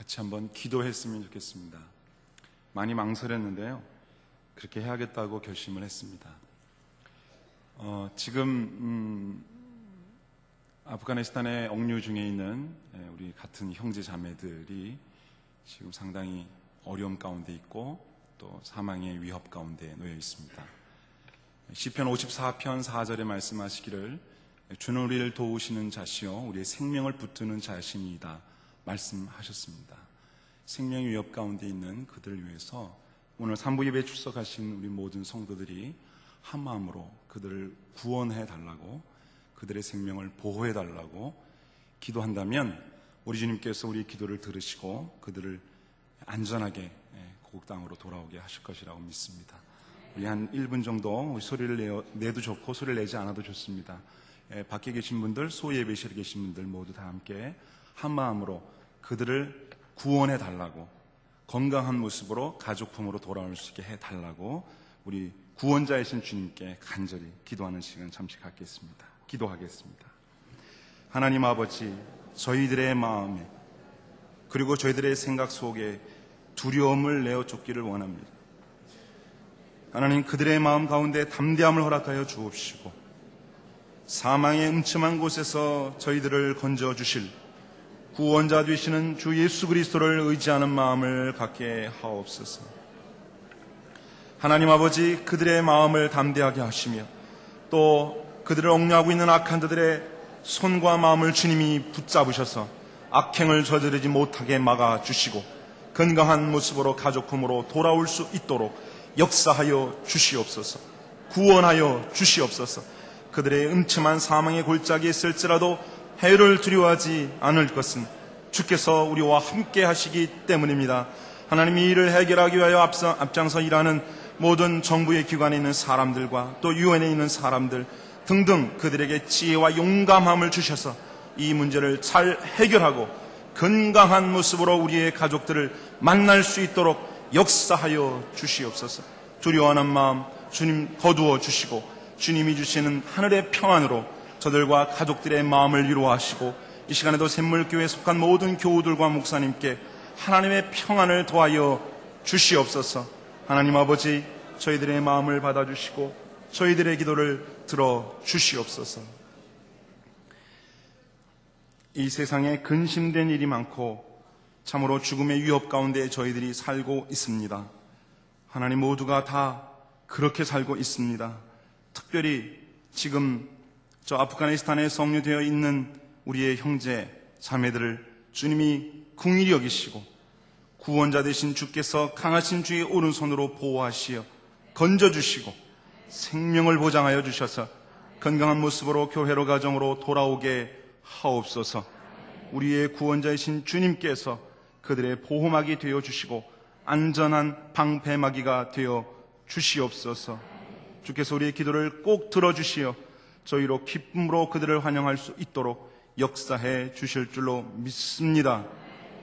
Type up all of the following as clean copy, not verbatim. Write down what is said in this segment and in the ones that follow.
같이 한번 기도했으면 좋겠습니다. 많이 망설였는데요, 그렇게 해야겠다고 결심을 했습니다. 지금 아프가니스탄에 억류 중에 있는 우리 같은 형제 자매들이 지금 상당히 어려움 가운데 있고 또 사망의 위협 가운데 놓여 있습니다. 시편 54편 4절에 말씀하시기를 주는 우리를 도우시는 자시요 우리의 생명을 붙드는 자신이다 말씀하셨습니다. 생명 위협 가운데 있는 그들을 위해서 오늘 3부 예배에 출석하신 우리 모든 성도들이 한 마음으로 그들을 구원해 달라고, 그들의 생명을 보호해 달라고 기도한다면 우리 주님께서 우리의 기도를 들으시고 그들을 안전하게 고국 땅으로 돌아오게 하실 것이라고 믿습니다. 우리 한 1분 정도 소리를 내도 좋고 소리를 내지 않아도 좋습니다. 밖에 계신 분들, 소예배실에 계신 분들 모두 다 함께 한 마음으로 그들을 구원해 달라고, 건강한 모습으로 가족품으로 돌아올 수 있게 해 달라고 우리 구원자이신 주님께 간절히 기도하는 시간 잠시 갖겠습니다. 기도하겠습니다. 하나님 아버지, 저희들의 마음에 그리고 저희들의 생각 속에 두려움을 내어 쫓기를 원합니다. 하나님, 그들의 마음 가운데 담대함을 허락하여 주옵시고 사망의 음침한 곳에서 저희들을 건져주실 구원자 되시는 주 예수 그리스도를 의지하는 마음을 갖게 하옵소서. 하나님 아버지, 그들의 마음을 담대하게 하시며 또 그들을 억류하고 있는 악한 자들의 손과 마음을 주님이 붙잡으셔서 악행을 저지르지 못하게 막아주시고 건강한 모습으로 가족품으로 돌아올 수 있도록 역사하여 주시옵소서. 구원하여 주시옵소서. 그들의 음침한 사망의 골짜기에 있을지라도 해를 두려워하지 않을 것은 주께서 우리와 함께 하시기 때문입니다. 하나님, 이 일을 해결하기 위하여 앞장서 일하는 모든 정부의 기관에 있는 사람들과 또 유엔에 있는 사람들 등등 그들에게 지혜와 용감함을 주셔서 이 문제를 잘 해결하고 건강한 모습으로 우리의 가족들을 만날 수 있도록 역사하여 주시옵소서. 두려워하는 마음 주님 거두어 주시고 주님이 주시는 하늘의 평안으로 저들과 가족들의 마음을 위로하시고 이 시간에도 샘물교회에 속한 모든 교우들과 목사님께 하나님의 평안을 더하여 주시옵소서. 하나님 아버지, 저희들의 마음을 받아주시고 저희들의 기도를 들어 주시옵소서. 이 세상에 근심된 일이 많고 참으로 죽음의 위협 가운데 저희들이 살고 있습니다. 하나님, 모두가 다 그렇게 살고 있습니다. 특별히 지금 저 아프가니스탄에 억류되어 있는 우리의 형제 자매들을 주님이 긍휼히 여기시고 구원자 되신 주께서 강하신 주의 오른손으로 보호하시어 건져주시고 생명을 보장하여 주셔서 건강한 모습으로 교회로 가정으로 돌아오게 하옵소서. 우리의 구원자이신 주님께서 그들의 보호막이 되어 주시고 안전한 방패막이가 되어 주시옵소서. 주께서 우리의 기도를 꼭 들어주시어 저희로 기쁨으로 그들을 환영할 수 있도록 역사해 주실 줄로 믿습니다.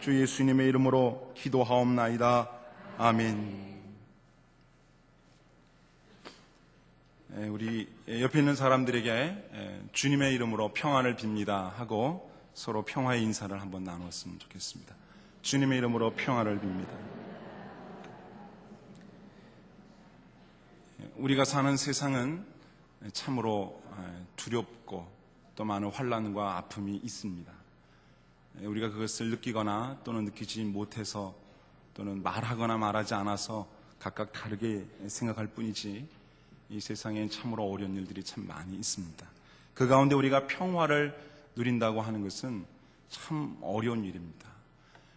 주 예수님의 이름으로 기도하옵나이다. 아멘. 우리 옆에 있는 사람들에게 주님의 이름으로 평안을 빕니다 하고 서로 평화의 인사를 한번 나눴으면 좋겠습니다. 주님의 이름으로 평안을 빕니다. 우리가 사는 세상은 참으로 두렵고 또 많은 환난과 아픔이 있습니다. 우리가 그것을 느끼거나 또는 느끼지 못해서 또는 말하거나 말하지 않아서 각각 다르게 생각할 뿐이지 이 세상엔 참으로 어려운 일들이 참 많이 있습니다. 그 가운데 우리가 평화를 누린다고 하는 것은 참 어려운 일입니다.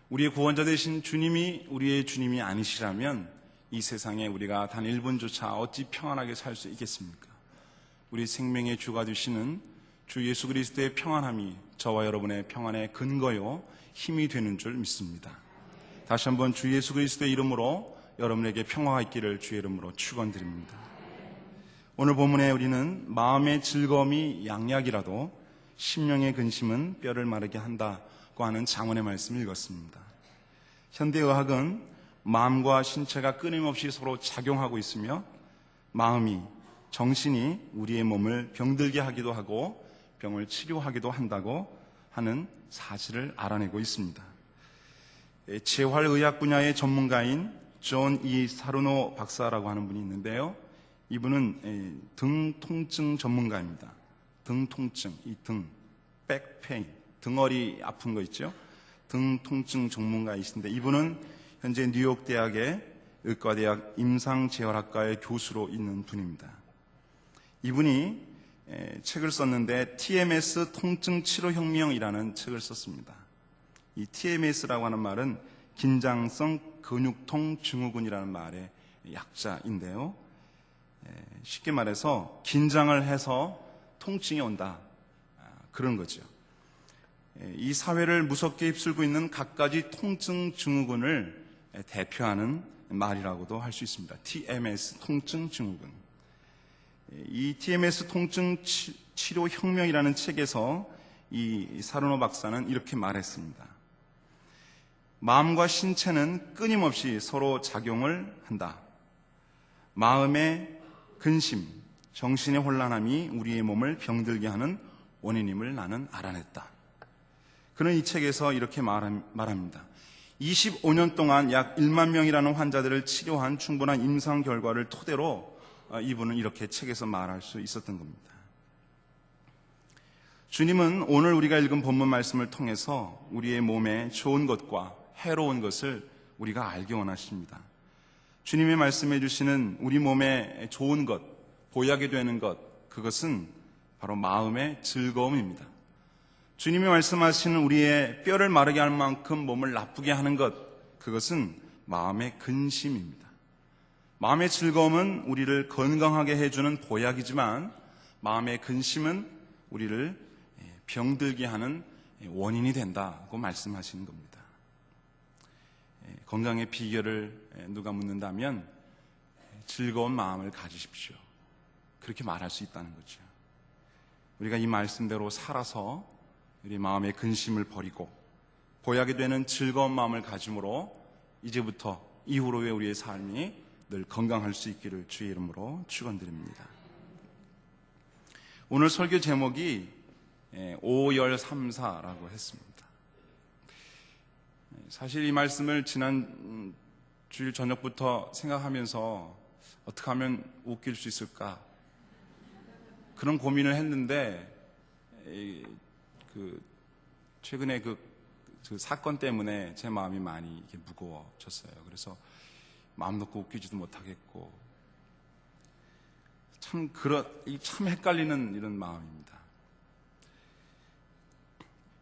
우리의 구원자 되신 주님이 우리의 주님이 아니시라면 이 세상에 우리가 단 1분조차 어찌 평안하게 살 수 있겠습니까? 우리 생명의 주가 되시는 주 예수 그리스도의 평안함이 저와 여러분의 평안의 근거요 힘이 되는 줄 믿습니다. 다시 한번 주 예수 그리스도의 이름으로 여러분에게 평화가 있기를 주의 이름으로 축원드립니다. 오늘 본문에 우리는 마음의 즐거움이 양약이라도 심령의 근심은 뼈를 마르게 한다고 하는 장언의 말씀을 읽었습니다. 현대의학은 마음과 신체가 끊임없이 서로 작용하고 있으며 마음이, 정신이 우리의 몸을 병들게 하기도 하고 병을 치료하기도 한다고 하는 사실을 알아내고 있습니다. 재활의학 분야의 전문가인 존 이 사르노 박사라고 하는 분이 있는데요. 이분은 등 통증 전문가입니다. 등 통증, 이 등, 백페인, 등허리 아픈 거 있죠? 등 통증 전문가이신데 이분은 현재 뉴욕 대학의 의과대학 임상재활학과의 교수로 있는 분입니다. 이분이 책을 썼는데 TMS 통증 치료 혁명이라는 책을 썼습니다. 이 TMS라고 하는 말은 긴장성 근육통 증후군이라는 말의 약자인데요. 쉽게 말해서 긴장을 해서 통증이 온다, 그런 거죠. 이 사회를 무섭게 휩쓸고 있는 갖가지 통증 증후군을 대표하는 말이라고도 할 수 있습니다. TMS 통증 증후군. 이 TMS 통증 치료 혁명이라는 책에서 이 사르노 박사는 이렇게 말했습니다. 마음과 신체는 끊임없이 서로 작용을 한다. 마음의 근심, 정신의 혼란함이 우리의 몸을 병들게 하는 원인임을 나는 알아냈다. 그는 이 책에서 이렇게 말합니다. 25년 동안 약 1만 명이라는 환자들을 치료한 충분한 임상 결과를 토대로 이분은 이렇게 책에서 말할 수 있었던 겁니다. 주님은 오늘 우리가 읽은 본문 말씀을 통해서 우리의 몸에 좋은 것과 해로운 것을 우리가 알기 원하십니다. 주님이 말씀해 주시는 우리 몸에 좋은 것, 보약이 되는 것, 그것은 바로 마음의 즐거움입니다. 주님이 말씀하시는 우리의 뼈를 마르게 할 만큼 몸을 나쁘게 하는 것, 그것은 마음의 근심입니다. 마음의 즐거움은 우리를 건강하게 해주는 보약이지만 마음의 근심은 우리를 병들게 하는 원인이 된다고 말씀하시는 겁니다. 건강의 비결을 누가 묻는다면 즐거운 마음을 가지십시오, 그렇게 말할 수 있다는 거죠. 우리가 이 말씀대로 살아서 우리 마음의 근심을 버리고 보약이 되는 즐거운 마음을 가짐으로 이제부터 이후로의 우리의 삶이 늘 건강할 수 있기를 주의 이름으로 축원드립니다. 오늘 설교 제목이 오열삼사라고 했습니다. 사실 이 말씀을 지난 주일 저녁부터 생각하면서 어떻게 하면 웃길 수 있을까, 그런 고민을 했는데 최근에 그 사건 때문에 제 마음이 많이 이렇게 무거워졌어요. 그래서 마음 놓고 웃기지도 못하겠고 참 헷갈리는 이런 마음입니다.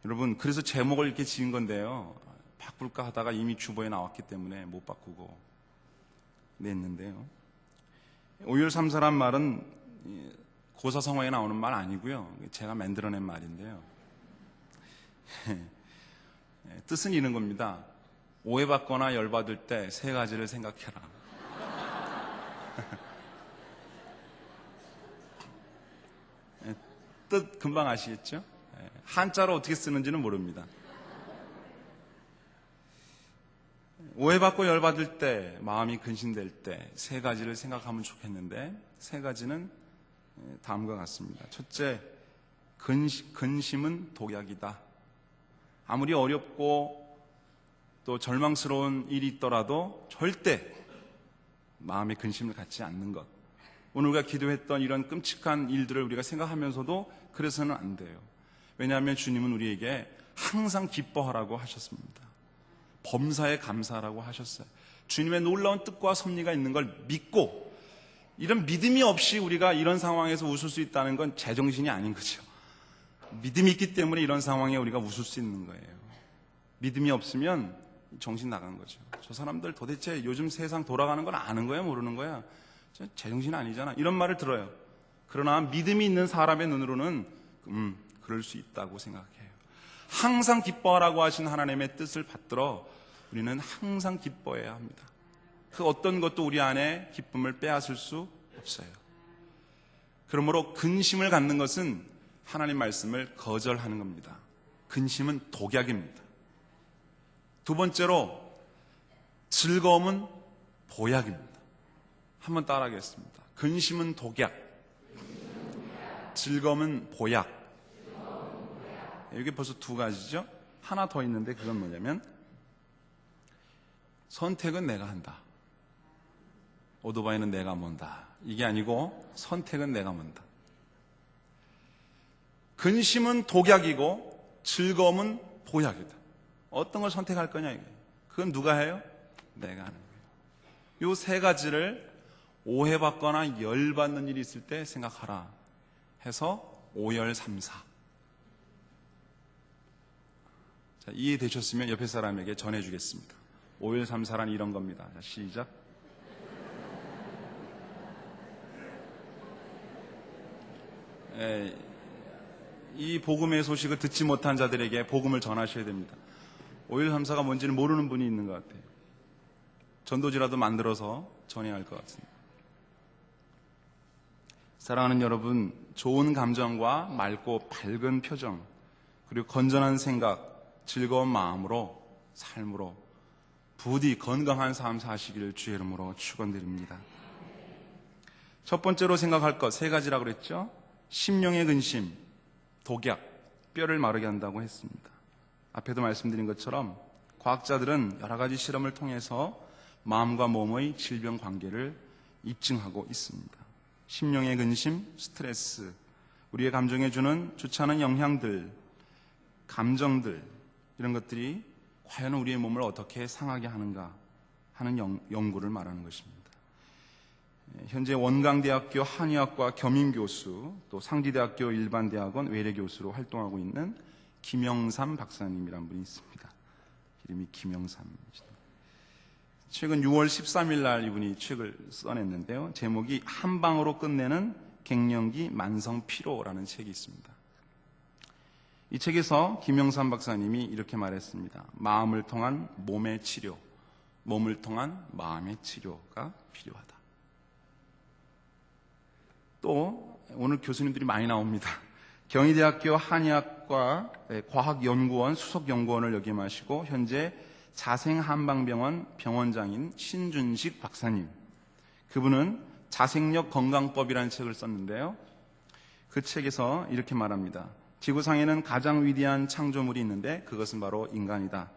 여러분, 그래서 제목을 이렇게 지은 건데요. 바꿀까 하다가 이미 주보에 나왔기 때문에 못 바꾸고 냈는데요. 오열삼사란 말은 고사성어에 나오는 말 아니고요. 제가 만들어낸 말인데요. 뜻은 이런 겁니다. 오해받거나 열받을 때 세 가지를 생각해라. 뜻 금방 아시겠죠? 한자로 어떻게 쓰는지는 모릅니다. 오해받고 열받을 때, 마음이 근심될 때 세 가지를 생각하면 좋겠는데, 세 가지는 다음과 같습니다. 첫째, 근심은 독약이다. 아무리 어렵고 또 절망스러운 일이 있더라도 절대 마음의 근심을 갖지 않는 것. 오늘 우리가 기도했던 이런 끔찍한 일들을 우리가 생각하면서도 그래서는 안 돼요. 왜냐하면 주님은 우리에게 항상 기뻐하라고 하셨습니다. 범사에 감사하라고 하셨어요. 주님의 놀라운 뜻과 섭리가 있는 걸 믿고, 이런 믿음이 없이 우리가 이런 상황에서 웃을 수 있다는 건 제정신이 아닌 거죠. 믿음이 있기 때문에 이런 상황에 우리가 웃을 수 있는 거예요. 믿음이 없으면 정신 나간 거죠. 저 사람들 도대체 요즘 세상 돌아가는 건 아는 거야, 모르는 거야? 제정신 아니잖아, 이런 말을 들어요. 그러나 믿음이 있는 사람의 눈으로는 그럴 수 있다고 생각해요. 항상 기뻐하라고 하신 하나님의 뜻을 받들어 우리는 항상 기뻐해야 합니다. 그 어떤 것도 우리 안에 기쁨을 빼앗을 수 없어요. 그러므로 근심을 갖는 것은 하나님 말씀을 거절하는 겁니다. 근심은 독약입니다. 두 번째로, 즐거움은 보약입니다. 한번 따라하겠습니다. 근심은 독약, 즐거움은 보약. 여기 벌써 두 가지죠? 하나 더 있는데 그건 뭐냐면 선택은 내가 한다. 오토바이는 내가 mon다. 이게 아니고 선택은 내가 mon다. 근심은 독약이고 즐거움은 보약이다. 어떤 걸 선택할 거냐 이게. 그건 누가 해요? 내가 하는 거예요. 이 세 가지를 오해받거나 열받는 일이 있을 때 생각하라 해서 오열삼사. 자, 이해되셨으면 옆에 사람에게 전해주겠습니다. 오열삼사란 이런 겁니다. 자, 시작. 이 복음의 소식을 듣지 못한 자들에게 복음을 전하셔야 됩니다. 오열삼사가 뭔지는 모르는 분이 있는 것 같아요. 전도지라도 만들어서 전해야 할 것 같습니다. 사랑하는 여러분, 좋은 감정과 맑고 밝은 표정, 그리고 건전한 생각, 즐거운 마음으로, 삶으로 부디 건강한 삶 사시기를 주의 이름으로 축원드립니다. 첫 번째로 생각할 것 세 가지라고 그랬죠? 심령의 근심, 독약, 뼈를 마르게 한다고 했습니다. 앞에도 말씀드린 것처럼 과학자들은 여러 가지 실험을 통해서 마음과 몸의 질병 관계를 입증하고 있습니다. 심령의 근심, 스트레스, 우리의 감정에 주는 좋지 않은 영향들, 감정들, 이런 것들이 과연 우리의 몸을 어떻게 상하게 하는가 하는 연구를 말하는 것입니다. 현재 원광대학교 한의학과 겸임교수, 또 상지대학교 일반대학원 외래교수로 활동하고 있는 김영삼 박사님이라는 분이 있습니다. 이름이 김영삼입니다. 최근 6월 13일 날 이분이 책을 써냈는데요. 제목이 한 방으로 끝내는 갱년기 만성 피로라는 책이 있습니다. 이 책에서 김영삼 박사님이 이렇게 말했습니다. 마음을 통한 몸의 치료, 몸을 통한 마음의 치료가 필요하다. 또 오늘 교수님들이 많이 나옵니다. 경희대학교 한의학과 과학연구원 수석연구원을 역임하시고 현재 자생한방병원 병원장인 신준식 박사님, 그분은 자생력 건강법이라는 책을 썼는데요. 그 책에서 이렇게 말합니다. 지구상에는 가장 위대한 창조물이 있는데 그것은 바로 인간이다.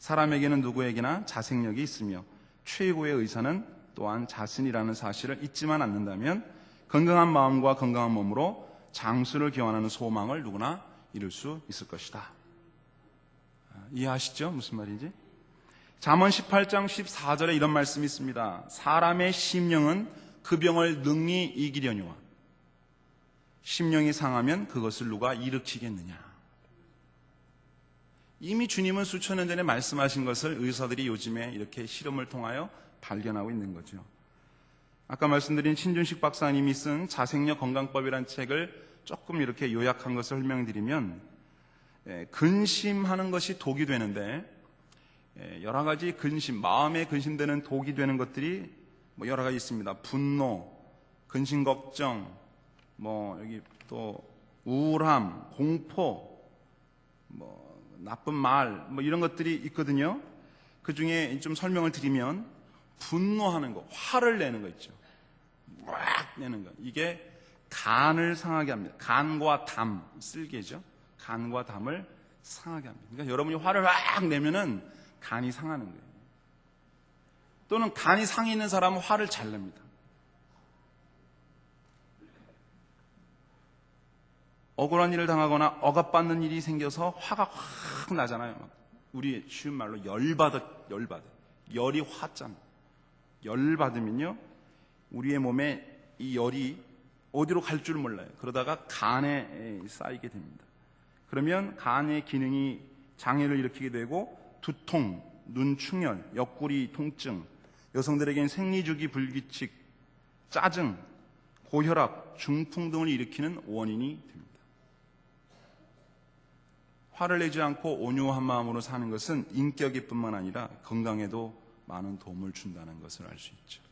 사람에게는 누구에게나 자생력이 있으며 최고의 의사는 또한 자신이라는 사실을 잊지만 않는다면 건강한 마음과 건강한 몸으로 장수를 기원하는 소망을 누구나 이룰 수 있을 것이다. 이해하시죠? 무슨 말인지? 잠언 18장 14절에 이런 말씀이 있습니다. 사람의 심령은 그 병을 능히 이기려니와 심령이 상하면 그것을 누가 일으키겠느냐. 이미 주님은 수천 년 전에 말씀하신 것을 의사들이 요즘에 이렇게 실험을 통하여 발견하고 있는 거죠. 아까 말씀드린 신준식 박사님이 쓴 자생력 건강법이라는 책을 조금 이렇게 요약한 것을 설명드리면, 근심하는 것이 독이 되는데 여러 가지 근심, 마음에 근심되는 독이 되는 것들이 여러 가지 있습니다. 분노, 근심 걱정, 여기 또 우울함, 공포, 나쁜 말, 이런 것들이 있거든요. 그 중에 좀 설명을 드리면 분노하는 거, 화를 내는 거 있죠. 막 내는 거. 이게 간을 상하게 합니다. 간과 담, 쓸개죠. 간과 담을 상하게 합니다. 그러니까 여러분이 화를 막 내면은 간이 상하는 거예요. 또는 간이 상해 있는 사람은 화를 잘 냅니다. 억울한 일을 당하거나 억압받는 일이 생겨서 화가 확 나잖아요. 우리 쉬운 말로 열받아. 열이 화잖아. 열받으면요, 우리의 몸에 이 열이 어디로 갈 줄 몰라요. 그러다가 간에 쌓이게 됩니다. 그러면 간의 기능이 장애를 일으키게 되고 두통, 눈충혈, 옆구리 통증, 여성들에겐 생리주기 불규칙, 짜증, 고혈압, 중풍 등을 일으키는 원인이 됩니다. 화를 내지 않고 온유한 마음으로 사는 것은 인격일 뿐만 아니라 건강에도 많은 도움을 준다는 것을 알 수 있죠.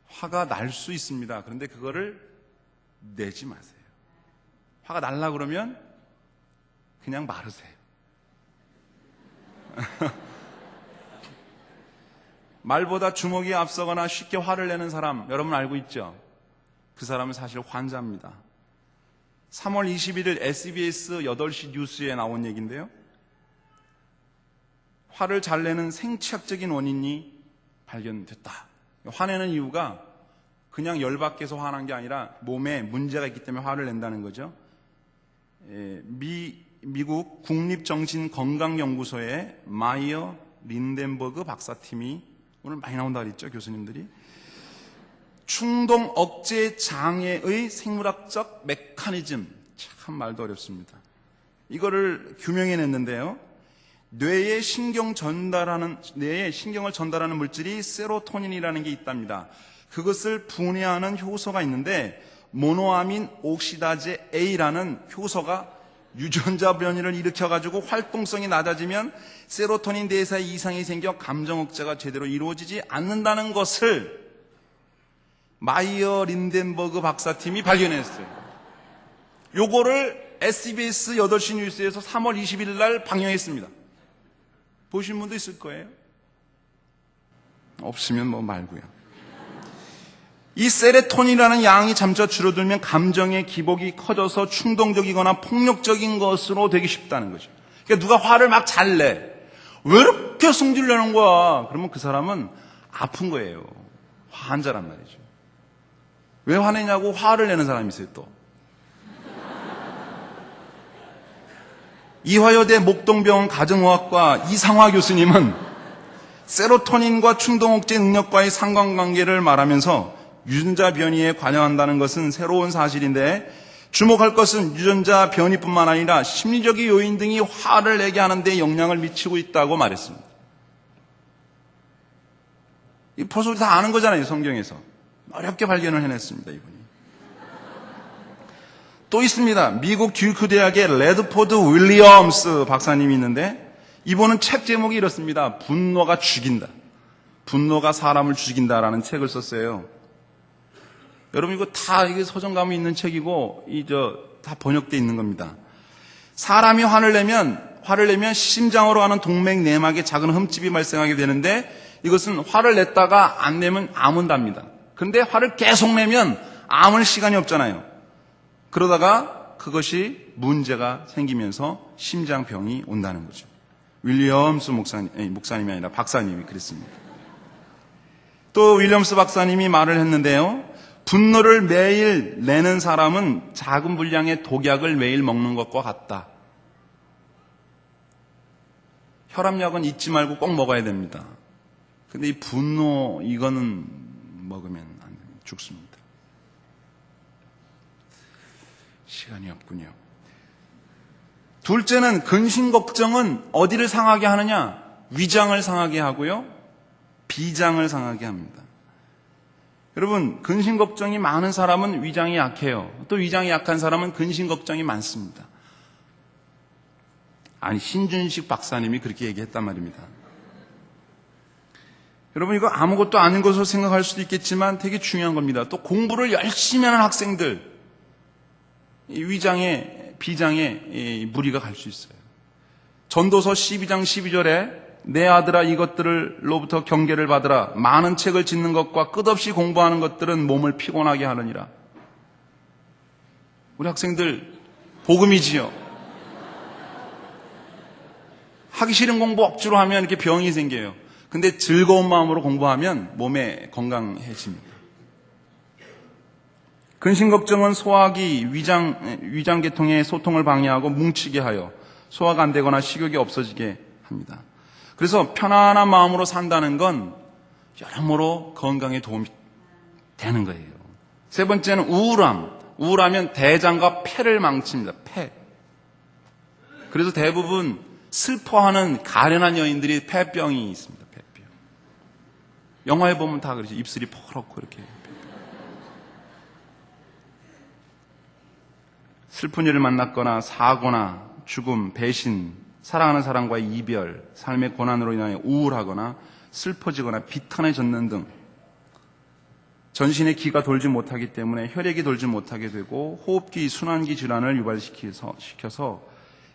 화가 날 수 있습니다. 그런데 그거를 내지 마세요. 화가 날라 그러면 그냥 마르세요. 말보다 주먹이 앞서거나 쉽게 화를 내는 사람, 여러분 알고 있죠? 그 사람은 사실 환자입니다. 3월 21일 SBS 8시 뉴스에 나온 얘기인데요. 화를 잘 내는 생체학적인 원인이 발견됐다. 화내는 이유가 그냥 열받게서 화난 게 아니라 몸에 문제가 있기 때문에 화를 낸다는 거죠. 미국 국립정신건강연구소의 마이어 린덴버그 박사팀이 오늘 많이 나온다 그랬죠, 교수님들이. 충동 억제 장애의 생물학적 메커니즘, 참 말도 어렵습니다. 이거를 규명해냈는데요. 뇌에 신경을 전달하는 물질이 세로토닌이라는 게 있답니다. 그것을 분해하는 효소가 있는데 모노아민 옥시다제 A라는 효소가 유전자 변이를 일으켜가지고 활동성이 낮아지면 세로토닌 대사에 이상이 생겨 감정 억제가 제대로 이루어지지 않는다는 것을 마이어 린덴버그 박사팀이 발견했어요. 요거를 SBS 8시 뉴스에서 3월 20일 날 방영했습니다. 보신 분도 있을 거예요. 없으면 뭐 말고요. 이 세로토닌이라는 양이 점차 줄어들면 감정의 기복이 커져서 충동적이거나 폭력적인 것으로 되기 쉽다는 거죠. 그러니까 누가 화를 막 잘 내. 왜 이렇게 성질 내는 거야? 그러면 그 사람은 아픈 거예요. 환자란 말이죠. 왜 화내냐고 화를 내는 사람이 있어요, 또. 이화여대 목동병원 가정의학과 이상화 교수님은 세로토닌과 충동억제 능력과의 상관관계를 말하면서 유전자 변이에 관여한다는 것은 새로운 사실인데 주목할 것은 유전자 변이뿐만 아니라 심리적인 요인 등이 화를 내게 하는 데 영향을 미치고 있다고 말했습니다. 벌써 우리 다 아는 거잖아요, 성경에서. 어렵게 발견을 해냈습니다, 이분이. 또 있습니다. 미국 듀크 대학의 레드포드 윌리엄스 박사님이 있는데 이분은 책 제목이 이렇습니다. 분노가 죽인다. 분노가 사람을 죽인다라는 책을 썼어요. 여러분 이거 다 이게 서정감이 있는 책이고 다 번역되어 있는 겁니다. 사람이 화를 내면 심장으로 가는 동맥 내막에 작은 흠집이 발생하게 되는데 이것은 화를 냈다가 안 내면 아문답니다. 그런데 화를 계속 내면 아물 시간이 없잖아요. 그러다가 그것이 문제가 생기면서 심장병이 온다는 거죠. 윌리엄스 목사님이 아니라 박사님이 그랬습니다. 또 윌리엄스 박사님이 말을 했는데요. 분노를 매일 내는 사람은 작은 분량의 독약을 매일 먹는 것과 같다. 혈압약은 잊지 말고 꼭 먹어야 됩니다. 근데 이 분노 이거는 먹으면 안 됩니다. 죽습니다. 시간이 없군요. 둘째는 근심 걱정은 어디를 상하게 하느냐? 위장을 상하게 하고요. 비장을 상하게 합니다. 여러분, 근심 걱정이 많은 사람은 위장이 약해요. 또 위장이 약한 사람은 근심 걱정이 많습니다. 아니, 신준식 박사님이 그렇게 얘기했단 말입니다. 여러분, 이거 아무것도 아닌 것으로 생각할 수도 있겠지만 되게 중요한 겁니다. 또 공부를 열심히 하는 학생들, 위장에, 비장에 무리가 갈 수 있어요. 전도서 12장 12절에 내 아들아 이것들로부터 경계를 받으라. 많은 책을 짓는 것과 끝없이 공부하는 것들은 몸을 피곤하게 하느니라. 우리 학생들 복음이지요. 하기 싫은 공부 억지로 하면 이렇게 병이 생겨요. 근데 즐거운 마음으로 공부하면 몸에 건강해집니다. 근심 걱정은 소화기, 위장계통의 소통을 방해하고 뭉치게 하여 소화가 안 되거나 식욕이 없어지게 합니다. 그래서 편안한 마음으로 산다는 건 여러모로 건강에 도움이 되는 거예요. 세 번째는 우울함. 우울하면 대장과 폐를 망칩니다. 폐. 그래서 대부분 슬퍼하는 가련한 여인들이 폐병이 있습니다. 폐병. 영화에 보면 다 그러죠. 입술이 퍼렇고 이렇게. 슬픈 일을 만났거나 사고나 죽음, 배신, 사랑하는 사람과의 이별, 삶의 고난으로 인하여 우울하거나 슬퍼지거나 비탄해졌는 등 전신의 기가 돌지 못하기 때문에 혈액이 돌지 못하게 되고 호흡기, 순환기 질환을 유발시켜서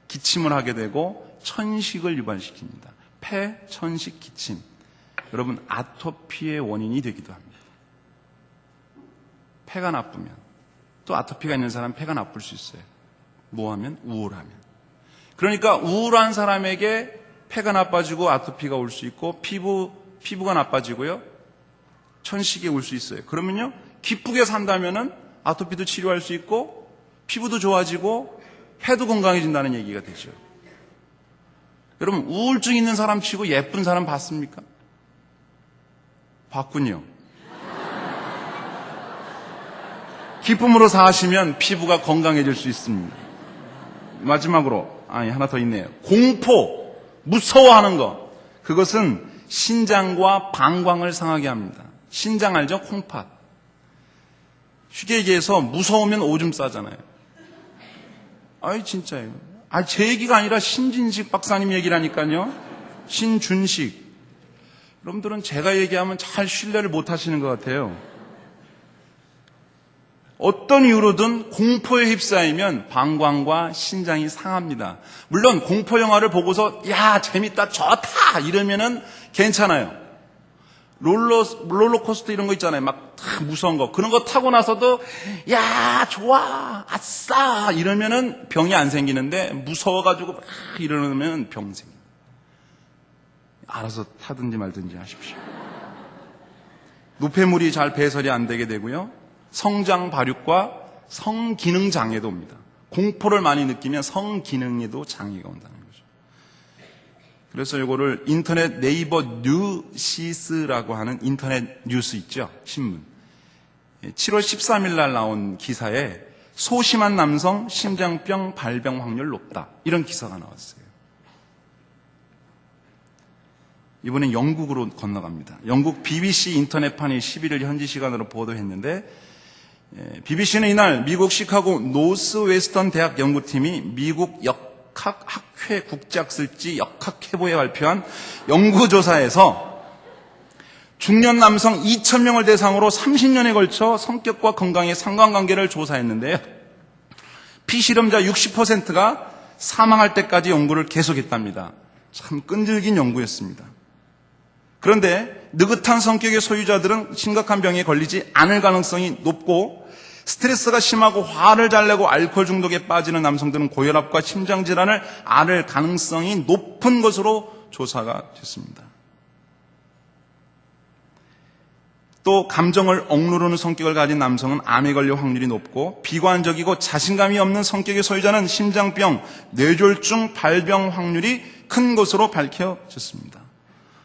기침을 하게 되고 천식을 유발시킵니다. 폐, 천식, 기침. 여러분 아토피의 원인이 되기도 합니다. 폐가 나쁘면 또 아토피가 있는 사람은 폐가 나쁠 수 있어요. 뭐하면? 우울하면. 그러니까 우울한 사람에게 폐가 나빠지고 아토피가 올 수 있고 피부가 나빠지고요. 천식이 올 수 있어요. 그러면요, 기쁘게 산다면은 아토피도 치료할 수 있고 피부도 좋아지고 폐도 건강해진다는 얘기가 되죠. 여러분, 우울증 있는 사람 치고 예쁜 사람 봤습니까? 봤군요. 기쁨으로 사시면 피부가 건강해질 수 있습니다. 마지막으로, 하나 더 있네요. 공포, 무서워하는 것. 그것은 신장과 방광을 상하게 합니다. 신장 알죠? 콩팥. 쉽게 얘기해서 무서우면 오줌 싸잖아요. 진짜예요. 제 얘기가 아니라 신진식 박사님 얘기라니까요. 신준식. 여러분들은 제가 얘기하면 잘 신뢰를 못 하시는 것 같아요. 어떤 이유로든 공포에 휩싸이면 방광과 신장이 상합니다. 물론 공포 영화를 보고서 야 재밌다 좋다 이러면은 괜찮아요. 롤러코스터 이런 거 있잖아요. 막 무서운 거 그런 거 타고 나서도 야 좋아 아싸 이러면은 병이 안 생기는데 무서워가지고 막 이러면 병 생깁니다. 알아서 타든지 말든지 하십시오. 노폐물이 잘 배설이 안 되게 되고요. 성장 발육과 성기능 장애도 옵니다. 공포를 많이 느끼면 성기능에도 장애가 온다는 거죠. 그래서 이거를 인터넷 네이버 뉴시스라고 하는 인터넷 뉴스 있죠. 신문. 7월 13일 날 나온 기사에 소심한 남성 심장병 발병 확률 높다. 이런 기사가 나왔어요. 이번엔 영국으로 건너갑니다. 영국 BBC 인터넷판이 11일 현지 시간으로 보도했는데 BBC는 이날 미국 시카고 노스웨스턴 대학 연구팀이 미국 역학학회 국제학술지 역학회보에 발표한 연구조사에서 중년 남성 2,000명을 대상으로 30년에 걸쳐 성격과 건강의 상관관계를 조사했는데요. 피실험자 60%가 사망할 때까지 연구를 계속했답니다. 참 끈질긴 연구였습니다. 그런데 느긋한 성격의 소유자들은 심각한 병에 걸리지 않을 가능성이 높고 스트레스가 심하고 화를 잘 내고 알코올 중독에 빠지는 남성들은 고혈압과 심장질환을 앓을 가능성이 높은 것으로 조사가 됐습니다. 또 감정을 억누르는 성격을 가진 남성은 암에 걸릴 확률이 높고 비관적이고 자신감이 없는 성격의 소유자는 심장병, 뇌졸중 발병 확률이 큰 것으로 밝혀졌습니다.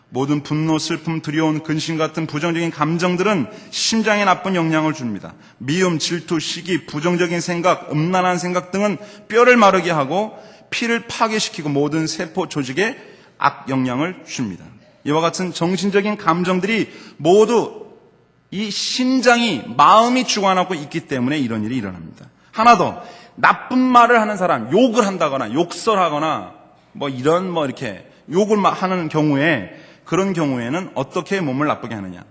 모든 분노, 슬픔, 두려움, 근심 같은 부정적인 감정들은 심장에 나쁜 영향을 줍니다. 미움, 질투, 시기, 부정적인 생각, 음란한 생각 등은 뼈를 마르게 하고 피를 파괴시키고 모든 세포 조직에 악영향을 줍니다. 이와 같은 정신적인 감정들이 모두 이 심장이, 마음이 주관하고 있기 때문에 이런 일이 일어납니다. 하나 더, 나쁜 말을 하는 사람, 욕을 한다거나 욕설하거나 이렇게 욕을 하는 경우에 그런 경우에는 어떻게 몸을 나쁘게 하느냐.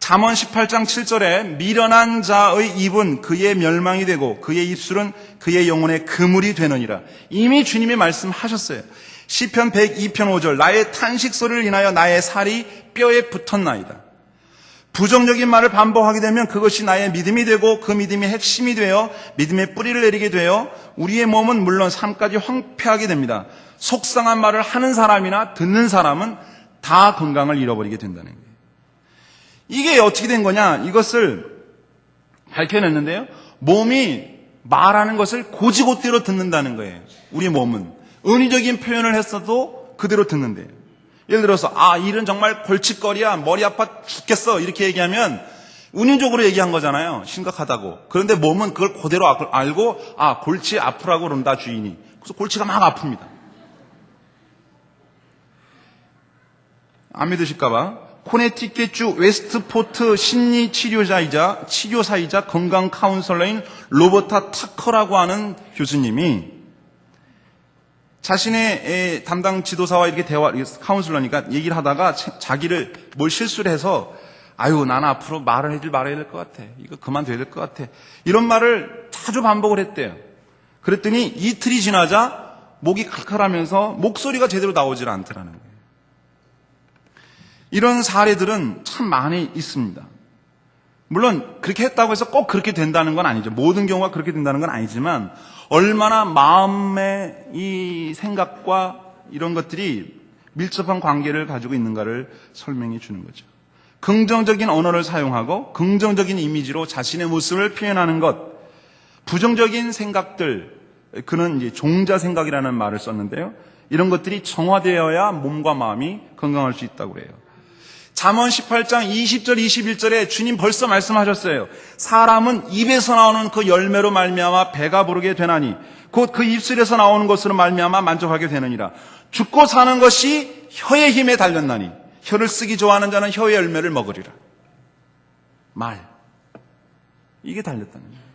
잠언 18장 7절에 미련한 자의 입은 그의 멸망이 되고 그의 입술은 그의 영혼의 그물이 되느니라. 이미 주님이 말씀하셨어요. 시편 102편 5절 나의 탄식 소리를 인하여 나의 살이 뼈에 붙었나이다. 부정적인 말을 반복하게 되면 그것이 나의 믿음이 되고 그 믿음이 핵심이 되어 믿음의 뿌리를 내리게 되어 우리의 몸은 물론 삶까지 황폐하게 됩니다. 속상한 말을 하는 사람이나 듣는 사람은 다 건강을 잃어버리게 된다는 거예요. 이게 어떻게 된 거냐? 이것을 밝혀냈는데요. 몸이 말하는 것을 고지고대로 듣는다는 거예요. 우리 몸은. 은유적인 표현을 했어도 그대로 듣는데요. 예를 들어서 일은 정말 골칫거리야. 머리 아파 죽겠어. 이렇게 얘기하면 은유적으로 얘기한 거잖아요. 심각하다고. 그런데 몸은 그걸 그대로 알고 골치 아프라고 그런다 주인이. 그래서 골치가 막 아픕니다. 안 믿으실까봐 코네티켓주 웨스트포트 치료사이자 건강 카운슬러인 로버타 타커라고 하는 교수님이 자신의 담당 지도사와 이렇게 카운슬러니까 얘기를 하다가 자기를 뭘 실수를 해서 나는 앞으로 말을 하지 말아야 될 것 같아. 이거 그만둬야 될 것 같아. 이런 말을 자주 반복을 했대요. 그랬더니 이틀이 지나자 목이 칼칼하면서 목소리가 제대로 나오질 않더라는 거예요. 이런 사례들은 참 많이 있습니다. 물론 그렇게 했다고 해서 꼭 그렇게 된다는 건 아니죠. 모든 경우가 그렇게 된다는 건 아니지만 얼마나 마음의 이 생각과 이런 것들이 밀접한 관계를 가지고 있는가를 설명해 주는 거죠. 긍정적인 언어를 사용하고 긍정적인 이미지로 자신의 모습을 표현하는 것, 부정적인 생각들, 그는 이제 종자 생각이라는 말을 썼는데요. 이런 것들이 정화되어야 몸과 마음이 건강할 수 있다고 그래요. 잠언 18장 20절 21절에 주님 벌써 말씀하셨어요. 사람은 입에서 나오는 그 열매로 말미암아 배가 부르게 되나니 곧 그 입술에서 나오는 것으로 말미암아 만족하게 되느니라. 죽고 사는 것이 혀의 힘에 달렸나니 혀를 쓰기 좋아하는 자는 혀의 열매를 먹으리라. 말, 이게 달렸다는 거예요.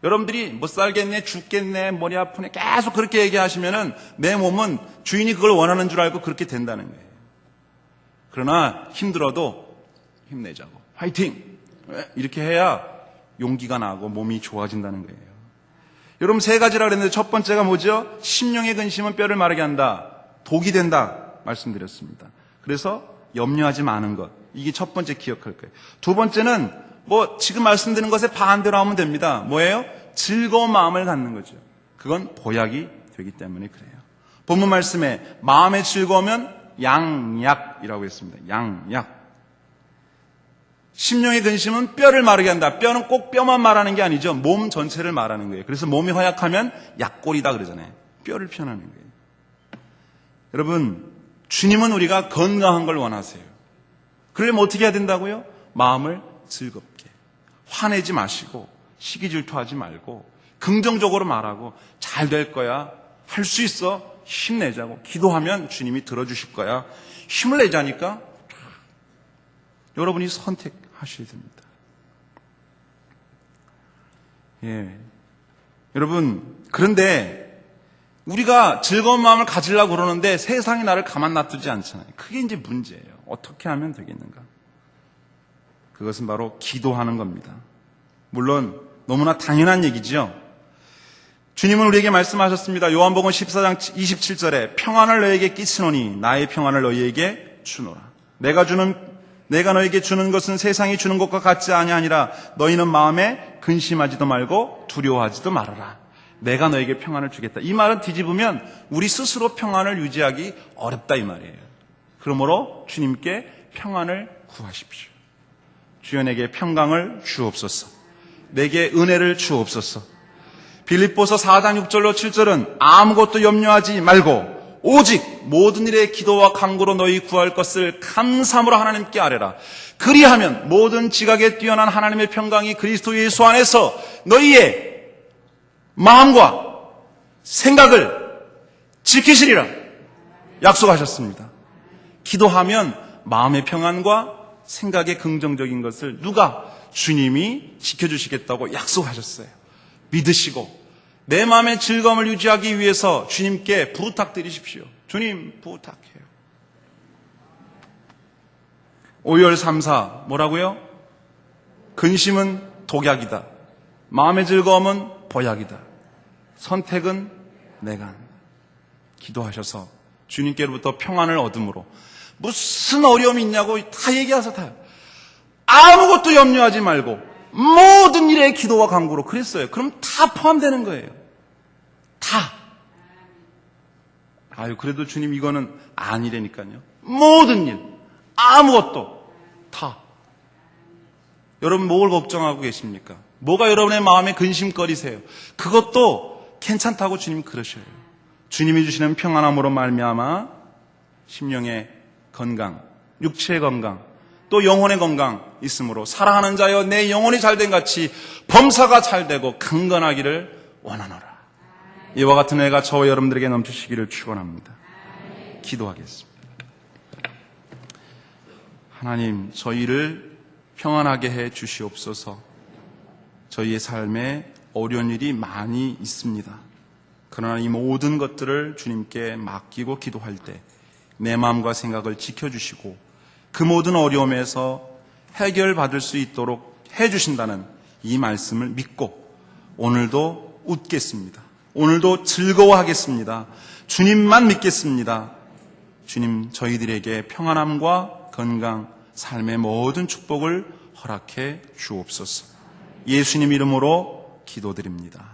여러분들이 못 살겠네, 죽겠네, 머리 아프네 계속 그렇게 얘기하시면은 내 몸은 주인이 그걸 원하는 줄 알고 그렇게 된다는 거예요. 그러나 힘들어도 힘내자고, 화이팅! 이렇게 해야 용기가 나고 몸이 좋아진다는 거예요. 여러분, 세 가지라 그랬는데 첫 번째가 뭐죠? 심령의 근심은 뼈를 마르게 한다, 독이 된다 말씀드렸습니다. 그래서 염려하지 마는 것, 이게 첫 번째 기억할 거예요. 두 번째는 지금 말씀드린 것에 반대로 하면 됩니다. 뭐예요? 즐거운 마음을 갖는 거죠. 그건 보약이 되기 때문에 그래요. 본문 말씀에 마음의 즐거우면 양약이라고 했습니다. 양약. 심령의 근심은 뼈를 마르게 한다. 뼈는 꼭 뼈만 말하는 게 아니죠. 몸 전체를 말하는 거예요. 그래서 몸이 허약하면 약골이다 그러잖아요. 뼈를 표현하는 거예요. 여러분, 주님은 우리가 건강한 걸 원하세요. 그러려면 어떻게 해야 된다고요? 마음을 즐겁게. 화내지 마시고 시기 질투하지 말고 긍정적으로 말하고 잘 될 거야. 할 수 있어. 힘내자고. 기도하면 주님이 들어주실 거야. 힘을 내자니까 여러분이 선택하셔야 됩니다. 예. 여러분, 그런데 우리가 즐거운 마음을 가지려고 그러는데 세상이 나를 가만 놔두지 않잖아요. 그게 이제 문제예요. 어떻게 하면 되겠는가? 그것은 바로 기도하는 겁니다. 물론 너무나 당연한 얘기죠. 주님은 우리에게 말씀하셨습니다. 요한복음 14장 27절에 평안을 너에게 끼치노니 나의 평안을 너희에게 주노라. 내가 너에게 주는 것은 세상이 주는 것과 같지 아니하니라. 너희는 마음에 근심하지도 말고 두려워하지도 말아라. 내가 너에게 평안을 주겠다. 이 말은 뒤집으면 우리 스스로 평안을 유지하기 어렵다 이 말이에요. 그러므로 주님께 평안을 구하십시오. 주여 내게 평강을 주옵소서. 내게 은혜를 주옵소서. 빌립보서 4장 6절로 7절은 아무것도 염려하지 말고 오직 모든 일에 기도와 간구로 너희 구할 것을 감사함으로 하나님께 아뢰라. 그리하면 모든 지각에 뛰어난 하나님의 평강이 그리스도 예수 안에서 너희의 마음과 생각을 지키시리라 약속하셨습니다. 기도하면 마음의 평안과 생각의 긍정적인 것을 누가? 주님이 지켜주시겠다고 약속하셨어요. 믿으시고 내 마음의 즐거움을 유지하기 위해서 주님께 부탁드리십시오. 주님 부탁해요. 5열 3사 뭐라고요? 근심은 독약이다. 마음의 즐거움은 보약이다. 선택은 내가 한다. 기도하셔서 주님께로부터 평안을 얻음으로 무슨 어려움이 있냐고 다 얘기하셔서 다요. 아무것도 염려하지 말고 모든 일에 기도와 간구로 그랬어요. 그럼 다 포함되는 거예요. 다. 그래도 주님 이거는 아니라니까요. 모든 일, 아무것도 다. 여러분 뭘 걱정하고 계십니까? 뭐가 여러분의 마음에 근심거리세요? 그것도 괜찮다고 주님 그러셔요. 주님이 주시는 평안함으로 말미암아 심령의 건강, 육체의 건강, 또 영혼의 건강 있으므로 사랑하는 자여 내 영혼이 잘된 같이 범사가 잘되고 강건하기를 원하노라. 이와 같은 은혜가 저와 여러분들에게 넘치시기를 축원합니다. 기도하겠습니다. 하나님, 저희를 평안하게 해 주시옵소서. 저희의 삶에 어려운 일이 많이 있습니다. 그러나 이 모든 것들을 주님께 맡기고 기도할 때 내 마음과 생각을 지켜주시고 그 모든 어려움에서 해결받을 수 있도록 해주신다는 이 말씀을 믿고 오늘도 웃겠습니다. 오늘도 즐거워하겠습니다. 주님만 믿겠습니다. 주님, 저희들에게 평안함과 건강, 삶의 모든 축복을 허락해 주옵소서. 예수님 이름으로 기도드립니다.